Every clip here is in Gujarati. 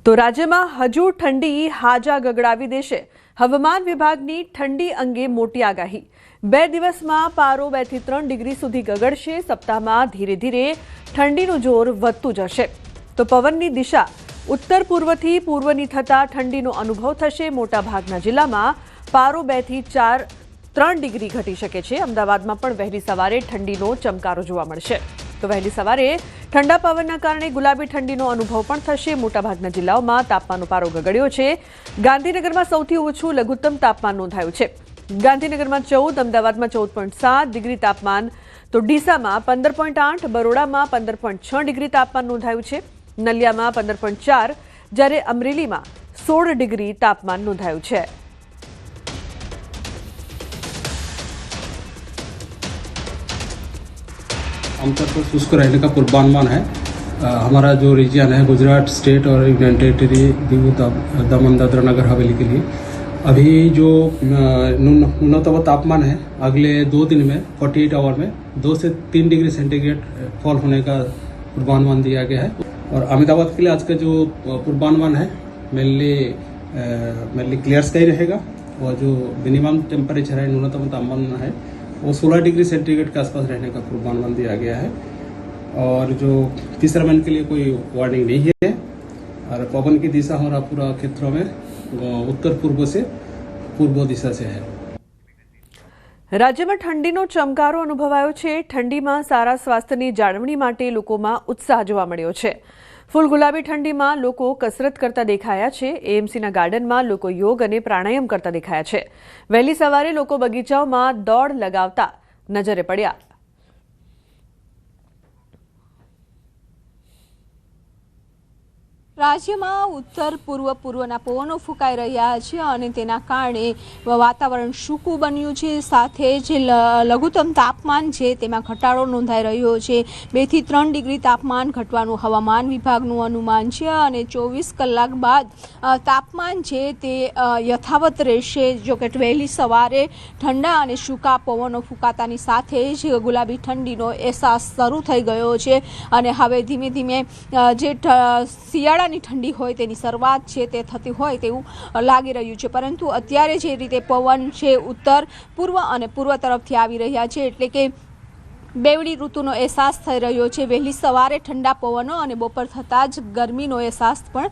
તો રાજ્યમાં હજુ ઠંડી હાજા ગગડાવી દેશે. હવામાન વિભાગની ઠંડી અંગે મોટી આગાહી. 2 દિવસમાં પારો 2 થી 3 ડિગ્રી સુધી ગગડશે. સપ્તાહમાં ધીરે ધીરે ઠંડીનું જોર વધતું જશે. તો પવનની દિશા ઉત્તર પૂર્વથી પૂર્વની થતાં ઠંડીનો અનુભવ થશે. મોટાભાગના જિલ્લામાં પારો 2 થી 3 ડિગ્રી ઘટી શકે છે. અમદાવાદમાં પણ વહેલી સવારે ઠંડીનો ચમકારો જોવા મળશે. તો વહેલી સવારે ઠંડા પવનના કારણે ગુલાબી ઠંડીનો અનુભવ પણ થશે. મોટાભાગના જિલ્લાઓમાં તાપમાનનો પારો ગગડ્યો છે. ગાંધીનગરમાં સૌથી ઓછું લઘુત્તમ તાપમાન નોંધાયું છે. ગાંધીનગરમાં 14, અમદાવાદમાં 14.7 ડિગ્રી તાપમાન, તો ડીસામાં 15.8, બરોડામાં 15.6 ડિગ્રી તાપમાન નોંધાયું છે. નલિયામાં 15.4, જ્યારે અમરેલીમાં 16 ડિગ્રી તાપમાન નોંધાયું છે. आमतौर पर शुष्क रहने का पूर्वानुमान है. हमारा जो रीजन है गुजरात स्टेट और यूनियन टेरिटरी दीव दमन दादरा नगर हवेली के लिए अभी जो न्यूनतम तापमान है अगले 2 दिन में 48 आवर में 2 से 3 डिग्री सेंटीग्रेड फॉल होने का पूर्वानुमान दिया गया है. और अहमदाबाद के लिए आज का जो पूर्वानुमान है मेनली क्लियर स्काई रहेगा. और जो मिनिमम टेम्परेचर है न्यूनतम तापमान है वो 16 डिग्री सेंटीग्रेड के आसपास रहने का पूर्वानुमान दिया गया है. और जो तीसरा महीने के लिए कोई वार्निंग नहीं है. और पवन की दिशा हमारा पूरा क्षेत्रों में उत्तर पूर्व से पूर्व दिशा से है. રાજ્યમાં ઠંડીનો ચમકારો અનુભવાયો છે. ઠંડીમાં સારા સ્વાસ્થ્યની જાળવણી માટે લોકોમાં ઉત્સાહ જોવા મળ્યો છે. ફૂલ ગુલાબી ઠંડીમાં લોકો કસરત કરતા દેખાયા છે. એએમસીના ગાર્ડનમાં લોકો યોગ અને પ્રાણાયામ કરતા દેખાયા છે. વહેલી સવારે લોકો બગીચાઓમાં દોડ લગાવતા નજરે પડ્યા. રાજ્યમાં ઉત્તર પૂર્વના પવનો ફૂંકાઈ રહ્યા છે અને તેના કારણે વાતાવરણ સૂકું બન્યું છે. સાથે જ લઘુત્તમ તાપમાન છે તેમાં ઘટાડો નોંધાઈ રહ્યો છે. 2 થી 3 ડિગ્રી તાપમાન ઘટવાનું હવામાન વિભાગનું અનુમાન છે અને 24 કલાક બાદ તાપમાન છે તે યથાવત રહેશે. જો કે વહેલી સવારે ઠંડા અને સૂકા પવનો ફૂંકાતાની સાથે જ ગુલાબી ઠંડીનો અહેસાસ શરૂ થઈ ગયો છે અને હવે ધીમે ધીમે જે શિયાળા ની ઠંડી હોય તેની શરૂઆત છે તે થતી હોય તેવું લાગી રહ્યું છે. પરંતુ અત્યારે જે રીતે પવન છે ઉત્તર પૂર્વ અને પૂર્વ તરફથી આવી રહ્યા છે એટલે કે બેવડી ઋતુનો અહેસાસ થઈ રહ્યો છે. વહેલી સવારે ઠંડા પવનો અને બપોર થતાં જ ગરમીનો અહેસાસ પણ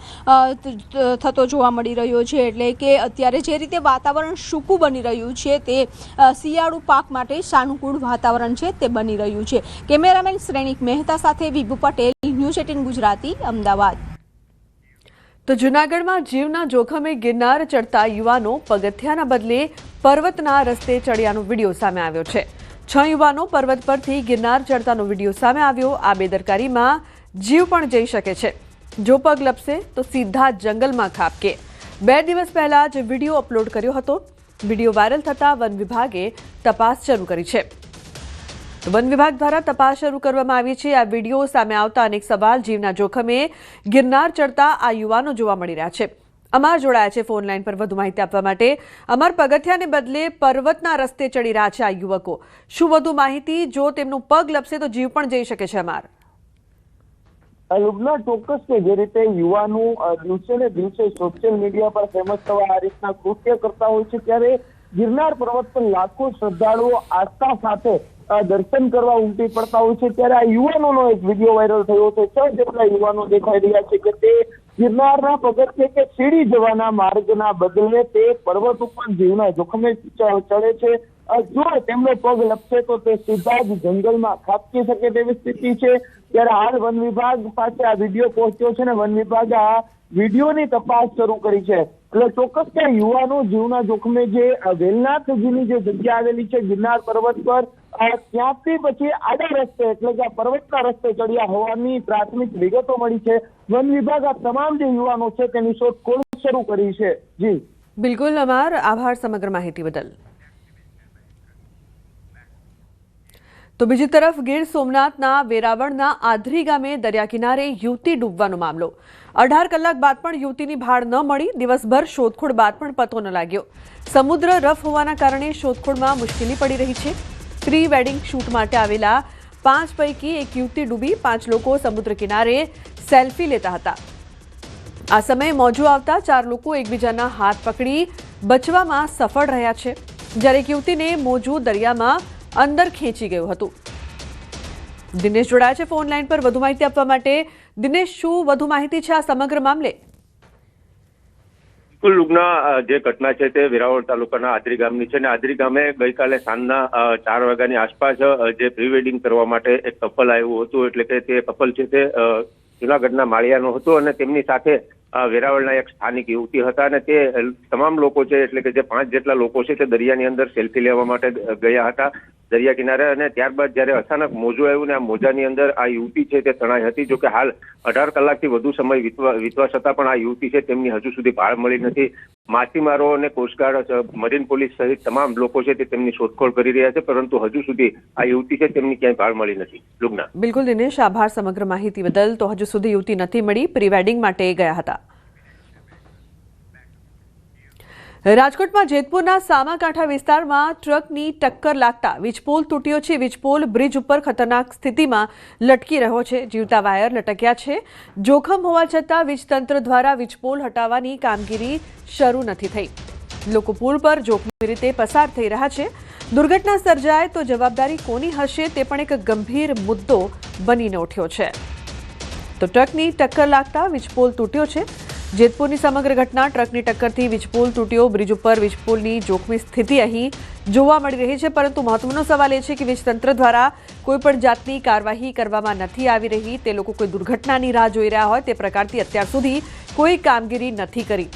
થતો જોવા મળી રહ્યો છે. એટલે કે અત્યારે જે રીતે વાતાવરણ સૂકું બની રહ્યું છે તે શિયાળુ પાક માટે સાનુકૂળ વાતાવરણ છે તે બની રહ્યું છે. કેમેરામેન શ્રેણિક મહેતા સાથે વિભુ પટેલ, ન્યૂઝ 18 ગુજરાતી, અમદાવાદ. તો જૂનાગઢમાં જીવના જોખમે ગિરનાર ચડતા યુવાનો પગથિયાના બદલે પર્વતના રસ્તે ચડ્યાનો વિડીયો સામે આવ્યો છે. 6 યુવાનો પર્વત પરથી ગિરનાર ચડતાનો વિડીયો સામે આવ્યો. આ બેદરકારીમાં જીવ પણ જઈ શકે છે. જો પગ લપસે તો સીધા જંગલમાં ખાબકે. 2 દિવસ પહેલા જ વિડીયો અપલોડ કર્યો હતો. વિડીયો વાયરલ થતાં વન વિભાગે તપાસ શરૂ કરી છે. વન વિભાગ દ્વારા તપાસ શરૂ કરવામાં આવી છે. આ વિડીયો સામે આવતા અનેક સવાલ. જીવના જોખમે ગિરનાર ચડતા આ યુવાનો જોવા મળી રહ્યા છે. અમાર જોડાયા છે ફોન લાઈન પર વધુ માહિતી આપવા માટે. અમાર, પગથિયાને બદલે પર્વતના રસ્તે ચડી રહ્યા છે આ યુવકો. શું વધુ માહિતી? જો તેમનો પગ લપસે તો જીવ પણ જઈ શકે છે. અમાર લુબના, ચોક્કસ કે જે રીતે યુવાનો દિવસે ને દિવસે સોશિયલ મીડિયા પર ફેમસ થવા આ રીતના કૃત્ય કરતા હોય છે, ત્યારે ગિરનાર પર્વત પર લાખો શ્રદ્ધાળુઓ આસ્થા સાથે દર્શન કરવા ઉમટી પડતા હોય છે. ત્યારે આ યુવાનોનો એક વિડીયો વાયરલ થયો છે. 6 જેટલા યુવાનો દેખાઈ રહ્યા છે કે તે ગિરનારના પગથિયે કે સીડી જવાના માર્ગના બદલે તે પર્વત ઉપર જીવના જોખમે ચડે છે. જો તેમનો પગ લપસે તો તે સીધા જ જંગલમાં ખાબકી શકે તેવી સ્થિતિ છે. ત્યારે હાલ વન વિભાગ પાસે આ વિડીયો પહોંચ્યો છે અને વન વિભાગે આ વિડીયોની તપાસ શરૂ કરી છે. એટલે ચોક્કસ કે યુવાનો જીવના જોખમે જે વેલનાથજીની જે જગ્યા આવેલી છે ગિરનાર પર્વત પર, ત્યાંથી પછી આડા રસ્તે એટલે કે પર્વતના રસ્તે ચડ્યા હોવાની પ્રાથમિક વિગતો મળી છે. વન વિભાગ આ તમામ જે યુવાનો છે તેની શોધખોળ શરૂ કરી છે. જી બિલકુલ અમાર, આભાર સમગ્ર માહિતી બદલ. તો બીજી તરફ ગીર સોમનાથના વેરાવળના આધરી ગામે દરિયા કિનારે યુવતી ડૂબવાનો મામલો. 18 કલાક બાદ પણ યુવતીની ભાળ ન મળી. દિવસભર શોધખોળ બાદ પણ પતો ન લાગ્યો. સમુદ્ર રફ હોવાના કારણે શોધખોળમાં મુશ્કેલી પડી રહી છે. પ્રી વેડિંગ શૂટ માટે આવેલા 5 પૈકી એક યુવતી ડૂબી. 5 લોકો સમુદ્ર કિનારે સેલ્ફી લેતા હતા. આ સમયે મોજું આવતા 4 લોકો એકબીજાના હાથ પકડી બચવામાં સફળ રહ્યા છે, જ્યારે એક યુવતીને મોજું દરિયામાં અંદર ખેંચી ગયું હતું. દિનેશ જોડાયા છે ફોન લાઈન પર વધુ માહિતી આપવા માટે. દિનેશ, શું વધુ માહિતી છે આ સમગ્ર મામલે? લુગના જે ઘટના છે તે વેરાવળ તાલુકાના આદરી ગામની છે અને આદરી ગામે ગઈકાલે સાંજના 4 વાગ્યાની આસપાસ જે પ્રી વેડિંગ કરવા માટે એક કપલ આવ્યું હતું. એટલે કે તે કપલ છે તે જુનાગઢના માળિયાનો હતો અને તેમની સાથે વેરાવળના એક સ્થાનિક યુવતી હતા અને તે તમામ લોકો છે એટલે કે જે 5 જેટલા લોકો છે તે દરિયાની અંદર સેલ્ફી લેવા માટે ગયા હતા દરિયા કિનારે. અને ત્યારબાદ જ્યારે અચાનક મોજું આવ્યું ને આ મોજાની અંદર આ યુવતી છે તે તણાઈ હતી. જો કે હાલ 18 કલાકથી વધુ સમય વીતવા છતાં પણ આ યુવતી છે તેમની હજુ સુધી ભાળ મળી નથી. માછીમારો અને કોસ્ટગાર્ડ, મરીન પોલીસ સહિત તમામ લોકો છે તે તેમની શોધખોળ કરી રહ્યા છે, પરંતુ હજુ સુધી આ યુવતી છે તેમની ક્યાંય ભાળ મળી નથી. લુગના. બિલકુલ દિનેશ, આભાર સમગ્ર માહિતી બદલ. તો હજુ સુધી યુવતી નથી મળી, પ્રી વેડિંગ માટે ગયા હતા. રાજકોટમાં જેતપુરના સામાકાંઠા વિસ્તારમાં ટ્રકની ટક્કર લાગતા વીજપોલ તૂટ્યો છે. વીજપોલ બ્રિજ ઉપર ખતરનાક સ્થિતિમાં લટકી રહ્યો છે. જીવતા વાયર લટક્યા છે. જોખમ હોવા છતાં વીજતંત્ર દ્વારા વીજપોલ હટાવવાની કામગીરી શરૂ નથી થઈ. લોકો પુલ પર જોખમી રીતે પસાર થઈ રહ્યા છે. દુર્ઘટના સર્જાય તો જવાબદારી કોની હશે તે પણ એક ગંભીર મુદ્દો બનીને ઉઠ્યો છે. તો ટ્રકની ટક્કર લાગતા વીજપોલ તૂટ્યો છે. જેતપુરની સમગ્ર ઘટના ટ્રકની ટક્કરથી વીજપોલ તૂટ્યો. બ્રિજ ઉપર વીજપોલની જોખમી સ્થિતિ અહીં જોવા મળી રહી છે, પરંતુ મહત્વનો સવાલ એ છે કે વીજતંત્ર દ્વારા કોઈપણ જાતની કાર્યવાહી કરવામાં નથી આવી રહી. તે લોકો કોઈ દુર્ઘટનાની રાહ જોઈ રહ્યા હોય તે પ્રકારથી અત્યાર સુધી કોઈ કામગીરી નથી કરી.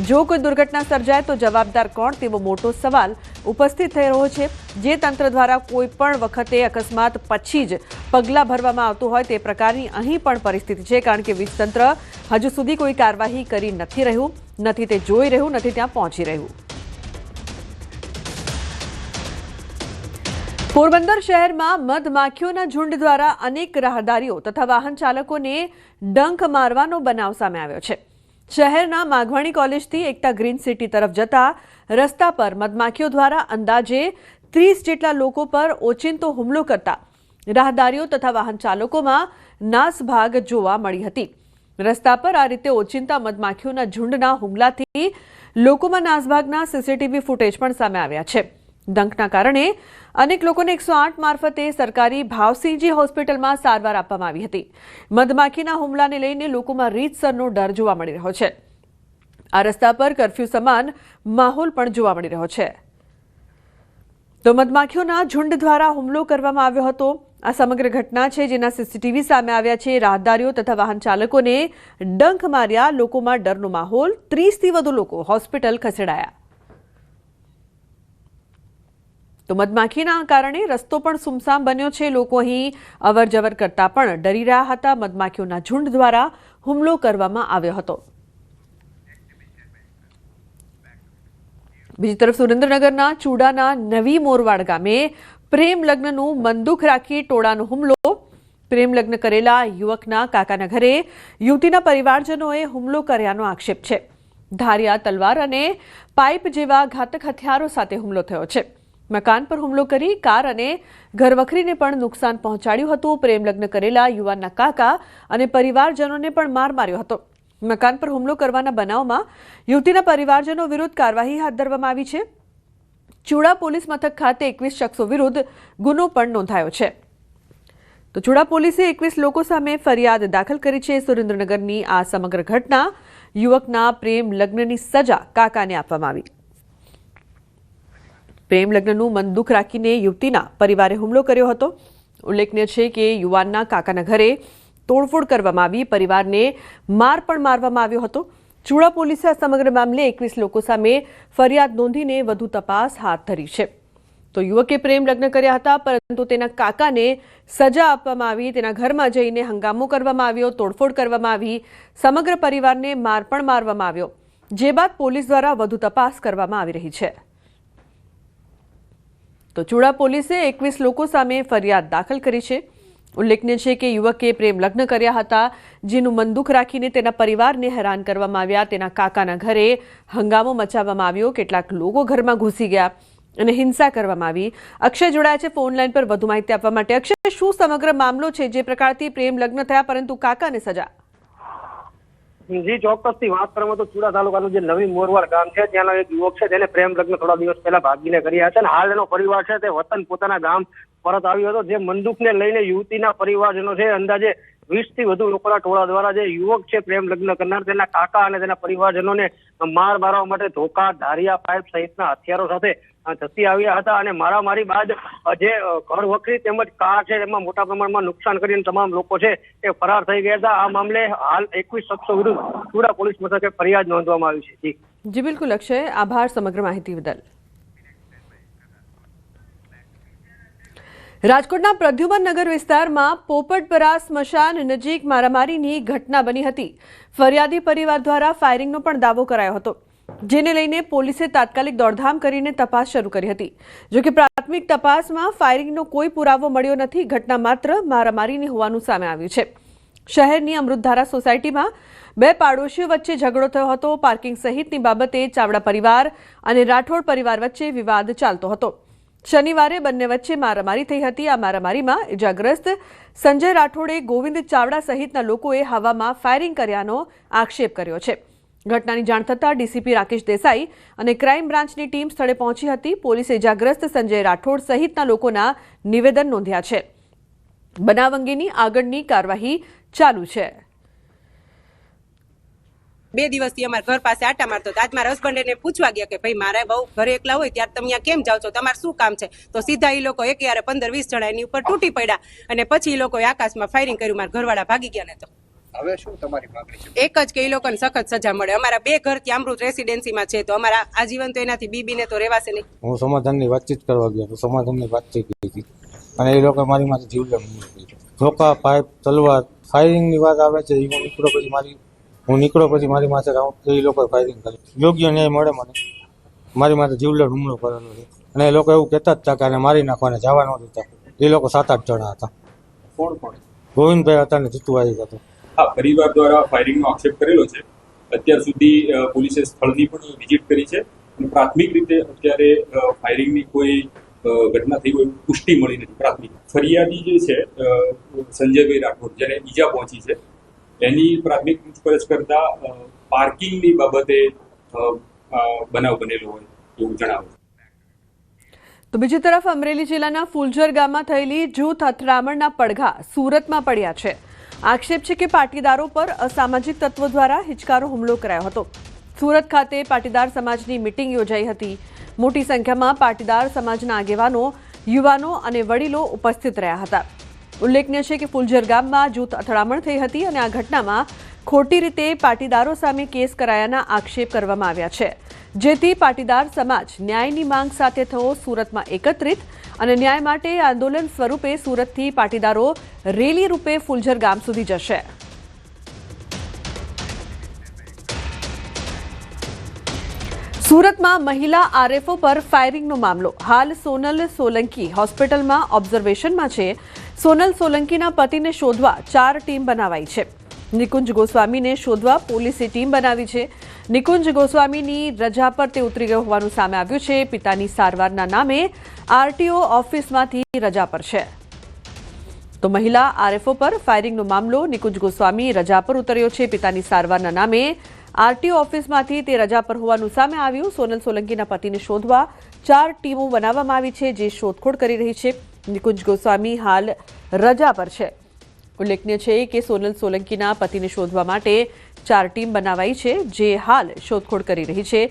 જો કોઈ દુર્ઘટના સર્જાય તો જવાબદાર કોણ તેવો મોટો સવાલ ઉપસ્થિત થઈ રહ્યો છે. જે તંત્ર દ્વારા કોઈ પણ વખતે અકસ્માત પછી જ પગલાં ભરવામાં આવતું હોય તે પ્રકારની અહીં પણ પરિસ્થિતિ છે, કારણ કે વીજતંત્ર હજુ સુધી કોઈ કાર્યવાહી કરી નથી રહ્યું, નથી તે જોઈ રહ્યું, નથી ત્યાં પહોંચી રહ્યું. પોરબંદર શહેરમાં મધમાખીઓના ઝુંડ દ્વારા અનેક રાહદારીઓ તથા વાહન ચાલકોને ડંખ મારવાનો બનાવ સામે આવ્યો છે. શહેરના માઘવાણી કોલેજથી એકતા ગ્રીન સિટી તરફ જતા રસ્તા પર મધમાખીઓ દ્વારા અંદાજે 30 જેટલા લોકો પર ઓચિંતો હુમલો કરતા રાહદારીઓ તથા વાહન ચાલકોમાં નાસભાગ જોવા મળી હતી. રસ્તા પર આ રીતે ઓચિંતા મધમાખીઓના ઝુંડના હુમલાથી લોકોમાં નાસભાગના સીસીટીવી ફૂટેજ પણ સામે આવ્યા છે. ડંખના કારણે અનેક લોકોને 108 મારફતે સરકારી ભાવસિંહજી હોસ્પિટલમાં સારવાર આપવામાં આવી હતી. મધમાખીના હુમલાને લઈને લોકોમાં રીતસરનો ડર જોવા મળી રહ્યો છે. આ રસ્તા પર કર્ફ્યુ સમાન માહોલ પણ જોવા મળી રહ્યો છે. તો મધમાખીઓના ઝુંડ દ્વારા હુમલો કરવામાં આવ્યો હતો. આ સમગ્ર ઘટના છે જેના સીસીટીવી સામે આવ્યા છે. રાહદારીઓ તથા વાહન ચાલકોને ડંખ માર્યા. લોકોમાં ડરનો માહોલ. 30થી વધુ લોકો હોસ્પિટલ ખસેડાયા. તો મધમાખીના કારણે રસ્તો પણ સુમસામ બન્યો છે. લોકો અહીં અવર જવર કરતા પણ ડરી રહ્યા હતા. મધમાખીઓના ઝુંડ દ્વારા હુમલો કરવામાં આવ્યો હતો. બીજી તરફ સુરેન્દ્રનગરના ચૂડાના નવી મોરવાડ ગામે પ્રેમ લગ્નનું મનદુખ રાખી ટોળાનો હુમલો. પ્રેમ લગ્ન કરેલા યુવકના કાકાના ઘરે યુવતીના પરિવારજનોએ હુમલો કર્યાનો આક્ષેપ છે. ધારિયા, તલવાર અને પાઇપ જેવા ઘાતક હથિયારો સાથે હુમલો થયો છે. મકાન પર હુમલો કરી કાર અને ઘરવખરીને પણ નુકસાન પહોંચાડ્યું હતું. પ્રેમ લગ્ન કરેલા યુવાનના કાકા અને પરિવારજનોને પણ માર માર્યો હતો. મકાન પર હુમલો કરવાના બનાવમાં યુવતીના પરિવારજનો વિરુદ્ધ કાર્યવાહી હાથ ધરવામાં આવી છે. ચૂડા પોલીસ મથક ખાતે 21 શખ્સો વિરુદ્ધ ગુનો પણ નોંધાયો છે. તો ચૂડા પોલીસે 21 લોકો સામે ફરિયાદ દાખલ કરી છે. સુરેન્દ્રનગરની આ સમગ્ર ઘટના યુવકના પ્રેમ લગ્નની સજા કાકાને આપવામાં આવી. પ્રેમ લગ્નનું મનદુખ રાખીને યુવતીના પરિવારે હુમલો કર્યો હતો. ઉલ્લેખનીય છે કે યુવાનના કાકાના ઘરે તોડફોડ કરવામાં આવી. પરિવારને માર પણ મારવામાં આવ્યો હતો. ચૂડા પોલીસે આ સમગ્ર મામલે 21 લોકો સામે ફરિયાદ નોંધીને વધુ તપાસ હાથ ધરી છે. તો યુવકે પ્રેમ લગ્ન કર્યા હતા, પરંતુ તેના કાકાને સજા આપવામાં આવી. તેના ઘરમાં જઈને હંગામો કરવામાં આવ્યો, તોડફોડ કરવામાં આવી. સમગ્ર પરિવારને માર પણ મારવામાં આવ્યો. જે બાદ પોલીસ દ્વારા વધુ તપાસ કરવામાં આવી રહી છે. તો ચૂડા પોલીસે 21 લોકો સામે ફરિયાદ દાખલ કરી છે. ઉલ્લેખનીય છે કે યુવકે પ્રેમ લગ્ન કર્યા હતા, જેનું મનદુખ રાખીને તેના પરિવારને હેરાન કરવામાં આવ્યા. તેના કાકાના ઘરે હંગામો મચાવવામાં આવ્યો. કેટલાક લોકો ઘરમાં ઘૂસી ગયા અને હિંસા કરવામાં આવી. અક્ષય જોડાયા છે ફોન લાઈન પર વધુ માહિતી આપવા માટે. અક્ષય, શું સમગ્ર મામલો છે જે પ્રકારથી પ્રેમ લગ્ન થયા પરંતુ કાકાને સજા? જી ચોક્કસથી વાત કરવામાં તો ચુડા તાલુકાનું જે નવી મોરવાડ ગામ છે ત્યાંનો એક યુવક છે તેને પ્રેમ લગ્ન થોડા દિવસ પહેલા ભાગીને કર્યા હતા અને હાલ એનો પરિવાર છે તે વતન પોતાના ગામ પરત આવ્યો હતો. જે બંદૂકને લઈને યુવતીના પરિવારજનો છે અંદાજે 20 થી વધુ લોકોના ટોળા દ્વારા જે યુવક છે પ્રેમ લગ્ન કરનાર તેના કાકા અને તેના પરિવારજનોને માર મારવા માટે ધોકા, ધારિયા, પાઇપ સહિતના હથિયારો સાથે ધસી આવ્યા હતા અને મારામારી બાદ જે ઘર વખરી તેમજ કાર છે તેમાં મોટા પ્રમાણમાં નુકસાન કરીને તમામ લોકો છે એ ફરાર થઈ ગયા હતા. આ મામલે હાલ 21 શખ્સો વિરુદ્ધ ચુડા પોલીસ મથકે ફરિયાદ નોંધવામાં આવી છે. જી બિલકુલ અક્ષય, આભાર સમગ્ર માહિતી બદલ. રાજકોટના પ્રદ્યુમન નગર વિસ્તારમાં પોપટપરા સ્મશાન નજીક મારામારીની ઘટના બની હતી. ફરિયાદી પરિવાર દ્વારા ફાયરિંગનો પણ દાવો કરાયો હતો, જેને લઈને પોલીસે તાત્કાલિક દોડધામ કરીને તપાસ શરૂ કરી હતી. જો કે પ્રાથમિક તપાસમાં ફાયરિંગનો કોઈ પુરાવો મળ્યો નથી. ઘટના માત્ર મારામારીની હોવાનું સામે આવ્યું છે. શહેરની અમૃતધારા સોસાયટીમાં બે પાડોશીઓ વચ્ચે ઝઘડો થયો હતો. પાર્કિંગ સહિતની બાબતે ચાવડા પરિવાર અને રાઠોડ પરિવાર વચ્ચે વિવાદ ચાલતો હતો. શનિવારે બંને વચ્ચે મારામારી થઈ હતી. આ મારામારીમાં ઇજાગ્રસ્ત સંજય રાઠોડે ગોવિંદ ચાવડા સહિતના લોકોએ હવામાં ફાયરિંગ કર્યાનો આક્ષેપ કર્યો છે. ઘટનાની જાણ થતાં ડીસીપી રાકેશ દેસાઈ અને ક્રાઇમ બ્રાન્ચની ટીમ સ્થળે પહોંચી હતી. પોલીસે ઇજાગ્રસ્ત સંજય રાઠોડ સહિતના લોકોના નિવેદન નોંધ્યા છે. બનાવ અંગેની આગળની કાર્યવાહી ચાલુ છે. 2 દિવસથી અમારા ઘર પાસે આટા મારતો હતો. આજ મારા હસબન્ડ એને પૂછવા ગયા કે ભાઈ મારા બહુ ઘરે એકલા હોય ત્યારે તમે અહીંયા કેમ જાઓ છો, તમારે શું કામ છે? તો સીધા એ લોકો એક યારે 15-20 જણા એની ઉપર તૂટી પડ્યા અને પછી એ લોકોએ આકાશમાં ફાયરિંગ કર્યું. મારા ઘરવાળા ભાગી ગયા. ને તો હવે શું તમારી માંગણી છે? એક જ કે એ લોકોને સખત સજા મળે. અમારા 2 ઘર ત્યાં અમૃત રેસિડેન્સીમાં છે તો અમારા આજીવન તો એનાથી બીબીને તો રહેવાશે નહીં. હું સમાધાનની વાતચીત કરવા ગયો તો સમાધાનની વાતચીત હતી અને એ લોકો મારી માથે જીવલેણ હુમલો કર્યો. ધોકા, પાઇપ, તલવાર, ફાયરિંગની વાત આવે છે. હું નીકળો પછી મારી માથે એ લોકોએ ફાયરિંગ કર્યું. યોગ્ય ન્યાય મળે મને. મારી માથે જીવલેણ હુમલો કરેલો છે અને એ લોકો એવું કહેતા જ હતા કે મારી નાખવાને જવા ન દેતા. એ લોકો 7-8 જણા હતા. કોણ કોણ? ગોવિંદભાઈ હતા ને જીતુભાઈ હતા. હા, પરિવાર દ્વારા ફાયરિંગનો આક્ષેપ કરેલો છે. અત્યાર સુધી પોલીસે સ્થળની પણ વિઝિટ કરી છે અને પ્રાથમિક રીતે અત્યારે ફાયરિંગની કોઈ ઘટના થઈ હોય પુષ્ટિ મળી નથી. પ્રાથમિક ફરિયાદી જે છે સંજયભાઈ રાઠોડ, જેને ઈજા પહોંચી છે, એની પ્રાથમિક પૂછપરછ કરતા પાર્કિંગની બાબતે બનાવ બનેલો હોય એવું જણાવે. તો બીજી તરફ અમરેલી જિલ્લાના ફુલઝર ગામમાં થયેલી જૂથ અથડામણના પડઘા સુરતમાં પડ્યા છે. આક્ષેપ છે કે પાટીદારો પર અસામાજિક તત્વો દ્વારા હિચકારો હુમલો કરાયો હતો. સુરત ખાતે પાટીદાર સમાજની મીટિંગ યોજાઈ હતી. મોટી સંખ્યામાં પાટીદાર સમાજના આગેવાનો, યુવાનો અને વડીલો ઉપસ્થિત રહ્યા હતા. ઉલ્લેખનીય છે કે ફુલઝર ગામમાં જૂથ અથડામણ થઈ હતી અને આ ઘટનામાં ખોટી રીતે પાટીદારો સામે કેસ કરાયાના આક્ષેપ કરવામાં આવ્યા છે. જેથી પાટીદાર સમાજ ન્યાયની માંગ સાથે થયો સુરતમાં એકત્રિત અને ન્યાય માટે આંદોલન સ્વરૂપે સુરતથી પાટીદારો રેલી રૂપે ફુલઝર ગામ સુધી જશે. સુરતમાં મહિલા આરએફઓ પર ફાયરિંગનો મામલો. હાલ સોનલ સોલંકી હોસ્પિટલમાં ઓબ્ઝર્વેશનમાં છે. સોનલ સોલંકીના પતિને શોધવા 4 ટીમ બનાવાઈ છે. નિકુંજ ગોસ્વામીને શોધવા પોલીસે ટીમ બનાવી છે. નિકુંજ ગોસ્વામીની રજા પર તે ઉતરી ગયો હોવાનું સામે આવ્યું છે. પિતાની સારવારના નામે આરટીઓ ઓફિસમાંથી રજા પર છે. તો મહિલા આરએફઓ પર ફાયરિંગનો મામલો. નિકુંજ ગોસ્વામી રજા પર ઉતર્યો છે. પિતાની સારવારના નામે આરટીઓ ઓફિસમાંથી તે રજા પર હોવાનું સામે આવ્યું. સોનલ સોલંકીના પતિને શોધવા 4 ટીમો બનાવવામાં આવી છે, જે શોધખોળ કરી રહી છે. નિકુંજ ગોસ્વામી હાલ રજા પર છે. ઉલ્લેખનીય છે કે સોનલ સોલંકીના પતિને શોધવા માટે 4 ટીમ બનાવાઈ છે, જે હાલ શોધખોળ કરી રહી છે.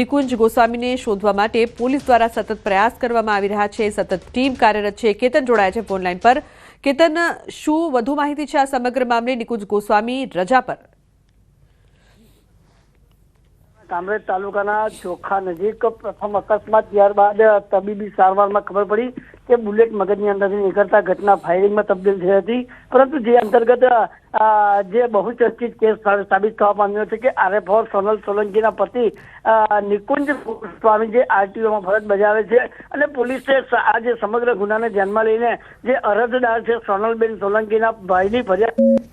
નિકુંજ ગોસ્વામીને શોધવા માટે પોલીસ દ્વારા સતત પ્રયાસ કરવામાં આવી રહ્યા છે. સતત ટીમ કાર્યરત છે. કેતન જોડાયા છે ફોનલાઈન પર. કેતન, શું વધુ માહિતી છે આ સમગ્ર મામલે? નિકુંજ ગોસ્વામી રજા પર. કામરેજ તાલુકાના ચોખા નજીક પ્રથમ અકસ્માત, ત્યારબાદ તબીબી સારવારમાં ખબર પડી કે બુલેટ મગજની અંદરથી નીકળતા ઘટના ફાયરિંગમાં તબદીલ થઈ હતી. પરંતુ જે અંતર્ગત જે બહુચર્ચિત કેસ સાબિત થવા પામ્યો છે કે આરએફઓ સોનલ સોલંકીના પતિ નિકુંજ ગોસ્વામી જે આરટીઓમાં ફરજ બજાવે છે અને પોલીસે આ જે સમગ્ર ગુનાને ધ્યાનમાં લઈને જે અરજદાર છે સોનલબેન સોલંકીના ભાઈની ફરિયાદ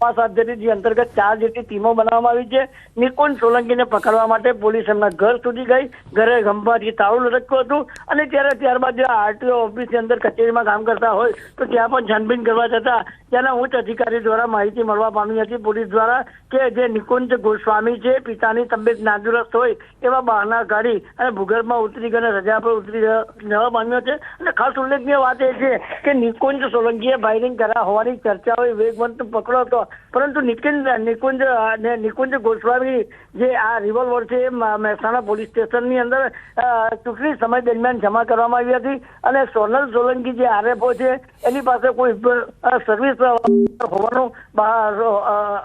તપાસ હાથ ધરી, જે અંતર્ગત 4 જેટલી ટીમો બનાવવામાં આવી છે. નિકુંજ સોલંકીને પકડવા માટે પોલીસ એમના ઘર સુધી ગઈ. ઘરે ગંભાથી તાળું લટક્યું હતું અને ત્યારબાદ આરટીઓ ઓફિસની અંદર કચેરીમાં કામ કરતા હોય તો ત્યાં પણ છાનબીન કરવા જતા ત્યાંના ઉચ્ચ અધિકારી દ્વારા માહિતી મળવા પામી હતી પોલીસ દ્વારા કે જે નિકુંજ ગોસ્વામી છે, પિતાની તબિયત નાદુરસ્ત હોય એવા બહાના કાઢી અને ભૂગર્ભમાં ઉતરી ગઈને રજા પર ઉતરી જવા પામ્યો છે. અને ખાસ ઉલ્લેખનીય વાત એ છે કે નિકુંજ સોલંકીએ ફાયરિંગ કર્યા હોવાની ચર્ચાઓ વેગવંત પકડો હતો, પરંતુ નિકુંજ ગોસ્વામી જે આ રિવોલ્વર છે એ મહેસાણા પોલીસ સ્ટેશનની અંદર ચૂંટણી સમય દરમિયાન જમા કરવામાં આવી હતી અને સોનલ સોલંકી જે આરએફઓ છે એની પાસે કોઈ સર્વિસ હોવાનું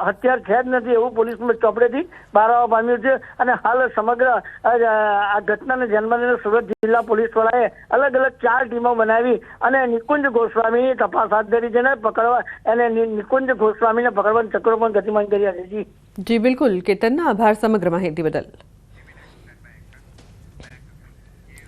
હથિયાર છે જ નથી એવું પોલીસ ચોપડેથી બહાર આવવા પામ્યું છે. અને હાલ સમગ્ર આ ઘટનાને ધ્યાનમાં લઈને સુરત જિલ્લા પોલીસ વડાએ અલગ અલગ 4 ટીમો બનાવી અને નિકુંજ ગોસ્વામીની તપાસ હાથ ધરી છે ને પકડવા અને નિકુંજ ગોસ્વામીને પકડવાના ચક્રો પણ ગતિમાન કર્યા છે. જી બિલકુલ, કેતનના આભાર સમગ્ર માહિતી બદલ.